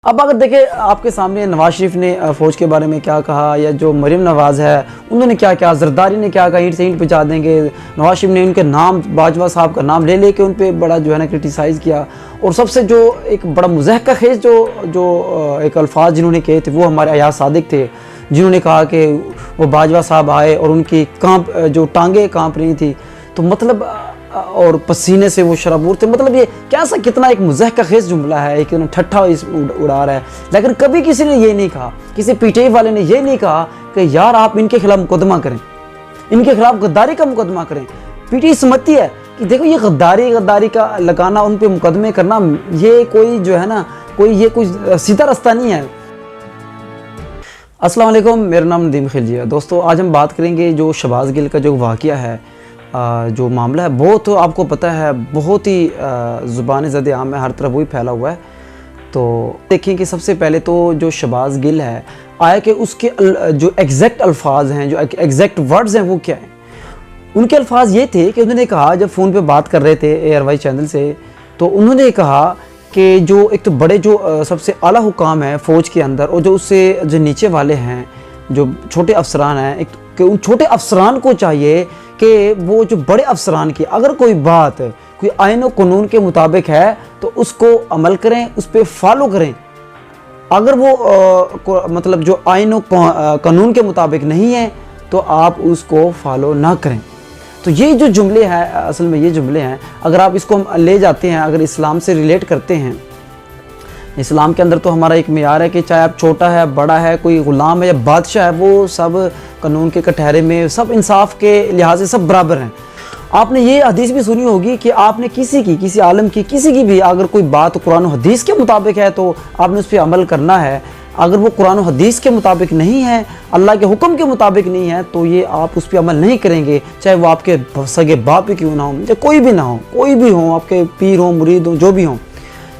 اب اگر دیکھیں آپ کے سامنے نواز شریف نے فوج کے بارے میں کیا کہا، یا جو مریم نواز ہے انہوں نے کیا کیا، زرداری نے کیا کہا اینٹ سے اینٹ پہنچا دیں گے، نواز شریف نے ان کے نام باجوہ صاحب کا نام لے کے ان پہ بڑا جو ہے نا کرٹیسائز کیا، اور سب سے جو ایک بڑا مضحکہ خیز جو ایک الفاظ جنہوں نے کہے تھے وہ ہمارے ایاز صادق تھے، جنہوں نے کہا کہ وہ باجوہ صاحب آئے اور ان کی جو ٹانگیں کانپ رہی تھی، تو مطلب اور پسینے سے وہ شرابور تھے، مطلب یہ کیسا کتنا ایک مضحکہ خیز جملہ ہے، ایک ٹھٹھا اڑا رہا ہے۔ لیکن کبھی کسی نے یہ نہیں کہا، کسی پی ٹی آئی والے نے یہ نہیں کہا کہ یار آپ ان کے خلاف مقدمہ کریں، ان کے خلاف غداری کا مقدمہ کریں۔ پی ٹی آئی سمجھتی ہے کہ دیکھو یہ غداری کا لگانا، ان پہ مقدمے کرنا، یہ کوئی جو ہے نا یہ کوئی سیدھا رستہ نہیں ہے۔ السلام علیکم، میرا نام ندیم خلجی ہے۔ دوستو آج ہم بات کریں گے جو شہباز گل کا جو واقعہ ہے، جو معاملہ ہے، بہت آپ کو پتہ ہے بہت ہی زبان زد عام ہے، ہر طرف وہی پھیلا ہوا ہے۔ تو دیکھیں کہ سب سے پہلے تو جو شہباز گل ہے آیا کہ اس کے جو ایگزیکٹ الفاظ ہیں، جو ایگزیکٹ ورڈز ہیں وہ کیا ہیں۔ ان کے الفاظ یہ تھے کہ انہوں نے کہا، جب فون پہ بات کر رہے تھے ARY چینل سے، تو انہوں نے کہا کہ جو ایک تو بڑے جو سب سے اعلیٰ حکام ہیں فوج کے اندر، اور جو اس سے جو نیچے والے ہیں، جو چھوٹے افسران ہیں، کہ ان چھوٹے افسران کو چاہیے کہ وہ جو بڑے افسران کی اگر کوئی بات کوئی آئین و قانون کے مطابق ہے تو اس کو عمل کریں، اس پہ فالو کریں۔ اگر وہ مطلب جو آئین و قانون کے مطابق نہیں ہے تو آپ اس کو فالو نہ کریں۔ تو یہ جو جملے ہیں، اصل میں یہ جملے ہیں، اگر آپ اس کو لے جاتے ہیں، اگر اسلام سے ریلیٹ کرتے ہیں، اسلام کے اندر تو ہمارا ایک معیار ہے کہ چاہے آپ چھوٹا ہے، بڑا ہے، کوئی غلام ہے یا بادشاہ ہے، وہ سب قانون کے کٹہرے میں، سب انصاف کے لحاظ سے سب برابر ہیں۔ آپ نے یہ حدیث بھی سنی ہوگی کہ آپ نے کسی عالم کی کسی کی بھی اگر کوئی بات قرآن و حدیث کے مطابق ہے تو آپ نے اس پہ عمل کرنا ہے۔ اگر وہ قرآن و حدیث کے مطابق نہیں ہے، اللہ کے حکم کے مطابق نہیں ہے، تو یہ آپ اس پہ عمل نہیں کریں گے، چاہے وہ آپ کے سگے باپ ہی کیوں نہ ہوں، چاہے کوئی بھی نہ ہو، کوئی بھی ہوں، آپ کے پیر ہوں، مرید ہوں، جو بھی ہوں۔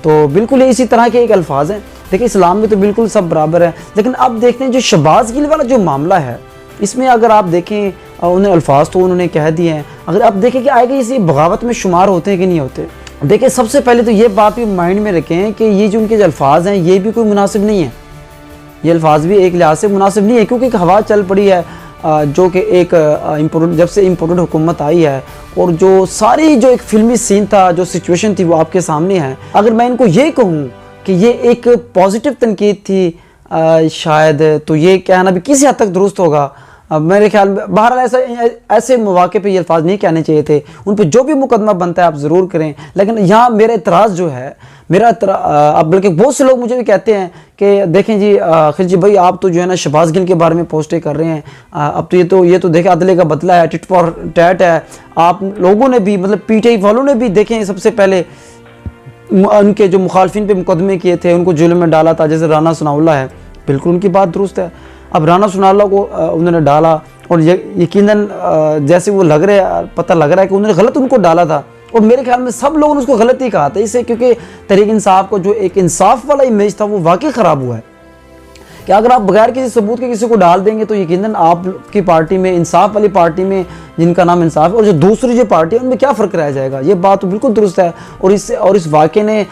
تو بالکل اسی طرح کے ایک الفاظ ہیں۔ دیکھیں اسلام میں تو بالکل سب برابر ہے، لیکن اب دیکھتے ہیں جو شہباز گل والا جو معاملہ ہے، اس میں اگر آپ دیکھیں انہیں الفاظ تو انہوں نے کہہ دیے ہیں، اگر آپ دیکھیں کہ آئے گا یہ بغاوت میں شمار ہوتے ہیں کہ نہیں ہوتے۔ دیکھیں سب سے پہلے تو یہ بات بھی مائنڈ میں رکھیں کہ یہ جو ان کے جو الفاظ ہیں یہ بھی کوئی مناسب نہیں ہے، یہ الفاظ بھی ایک لحاظ سے مناسب نہیں ہے، کیونکہ ایک ہوا چل پڑی ہے جو کہ ایک جب سے امپورٹنٹ حکومت آئی ہے، اور جو ساری جو ایک فلمی سین تھا، جو سچویشن تھی، وہ آپ کے سامنے ہے۔ اگر میں ان کو یہ کہوں کہ یہ ایک پازیٹیو تنقید تھی شاید، تو یہ کہنا بھی کسی حد تک درست ہوگا میرے خیال میں۔ بہرحال ایسے مواقع پہ یہ الفاظ نہیں کہنے چاہیے تھے، ان پہ جو بھی مقدمہ بنتا ہے آپ ضرور کریں۔ لیکن یہاں میرا اعتراض جو ہے، اب بلکہ بہت سے لوگ مجھے بھی کہتے ہیں کہ دیکھیں جی خلجی بھائی آپ تو جو ہے نا شہباز گل کے بارے میں پوسٹیں کر رہے ہیں، اب تو یہ تو دیکھیں عدلے کا بدلہ ہے، ٹٹ فار ٹیٹ ہے۔ آپ لوگوں نے بھی، مطلب پی ٹی آئی والوں نے بھی دیکھیں سب سے پہلے ان کے جو مخالفین پہ مقدمے کیے تھے، ان کو جیل میں ڈالا تھا، جیسے رانا ثناء اللہ ہے، بالکل ان کی بات درست ہے۔ اب رانا ثناء اللہ کو انہوں نے ڈالا، اور یقیناً جیسے وہ پتہ لگ رہا ہے کہ انہوں نے غلط ان کو ڈالا تھا، اور میرے خیال میں سب لوگوں نے اس کو غلط ہی کہا تھا، اس سے کیونکہ تحریک انصاف کو جو ایک انصاف والا امیج تھا وہ واقعی خراب ہوا ہے، کہ اگر آپ بغیر کسی ثبوت کے کسی کو ڈال دیں گے تو یقیناً آپ کی پارٹی میں، انصاف والی پارٹی میں جن کا نام انصاف ہے، اور جو دوسری جو پارٹی ہے ان میں کیا فرق رہ جائے گا۔ یہ بات تو بالکل درست ہے، اور اس واقعے نے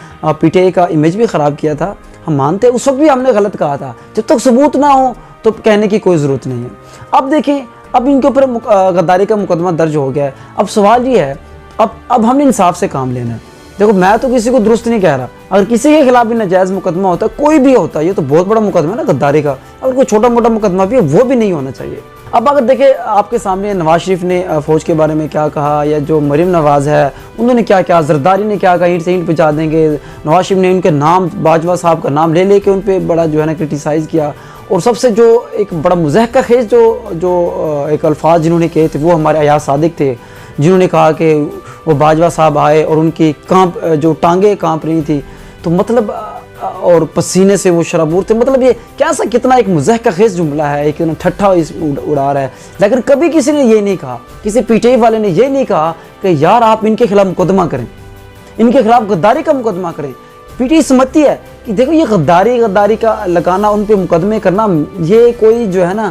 پی ٹی آئی کا امیج بھی خراب کیا تھا، ہم مانتے ہیں اس وقت بھی ہم نے غلط کہا تھا۔ جب تک ثبوت نہ ہو تو کہنے کی کوئی ضرورت نہیں ہے۔ اب دیکھیں اب ان کے اوپر غداری کا مقدمہ درج ہو گیا ہے، اب سوال یہ ہے اب ہم نے انصاف سے کام لینا ہے۔ دیکھو میں تو کسی کو درست نہیں کہہ رہا، اگر کسی کے خلاف بھی ناجائز مقدمہ ہوتا ہے، کوئی بھی ہوتا ہے، یہ تو بہت بڑا مقدمہ ہے نا غداری کا، اگر کوئی چھوٹا موٹا مقدمہ بھی ہے وہ بھی نہیں ہونا چاہیے۔ اب اگر دیکھیں آپ کے سامنے نواز شریف نے فوج کے بارے میں کیا کہا، یا جو مریم نواز ہے انہوں نے کیا کیا، زرداری نے کیا کہا اینٹ سے اینٹ پہنچا دیں گے، نواز شریف نے ان کے نام باجوہ صاحب کا نام لے کے ان پہ بڑا جو ہے نا کرٹیسائز کیا، اور سب سے جو ایک بڑا مضحکہ خیز جو ایک الفاظ جنہوں نے کہے تھے وہ ہمارے ایاز صادق تھے، جنہوں نے کہا کہ وہ باجوہ صاحب آئے اور ان کی جو ٹانگیں کانپ رہی تھی، تو مطلب اور پسینے سے وہ شرابور تھے، مطلب یہ کیسا کتنا ایک مضحکہ خیز جملہ ہے، ایک ٹھٹھا اڑا رہا ہے۔ لیکن کبھی کسی نے یہ نہیں کہا، کسی پی ٹی آئی والے نے یہ نہیں کہا کہ یار آپ ان کے خلاف مقدمہ کریں، ان کے خلاف غداری کا مقدمہ کریں۔ پی ٹی آئی سمجھتی ہے کہ دیکھو یہ غداری کا لگانا، ان پہ مقدمے کرنا، یہ کوئی جو ہے نا